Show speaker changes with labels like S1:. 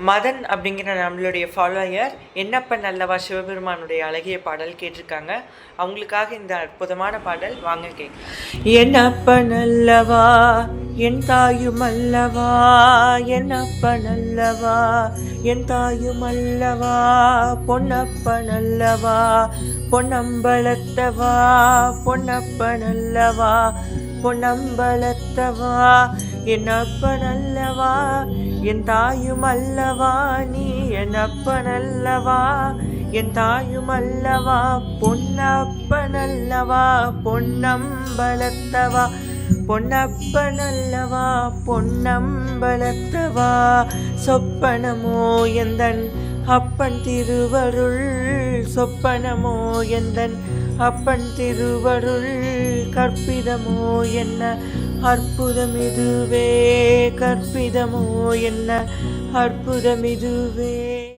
S1: மதன் அப்படிங்கிற நம்மளுடைய ஃபாலோயர் என்னப்பன் அல்லவா சிவபெருமானுடைய அழகிய பாடல் கேட்டிருக்காங்க. அவங்களுக்காக இந்த அற்புதமான பாடல் வாங்க கேட்க. என்னப்பன் அல்லவா என் தாயும் அல்லவா, என்னப்பன் அல்லவா என் தாயும் அல்லவா, பொன்னப்பன் அல்லவா பொன்னம்பலத்தவா, பொன்னப்பன் அல்லவா பொன்னம்பலத்தவா, என்னப்பன் அல்லவா என் தாயும் அல்லவா, நீ என்னப்பன் அல்லவா என் தாயும் அல்லவா, பொன்னப்பன் அல்லவா பொன்னம்பலத்தவா, பொன்னப்பன் அல்லவா பொன்னம்பலத்தவா, சொப்பனமோ எந்தன் அப்பன் திருவருள், சொப்பனமோ எந்தன் அப்பன் திருவருள், கற்பிதமோ என்ன அற்புதமிதுவே, கற்பிதமோ என்ன அற்புதமிதுவே.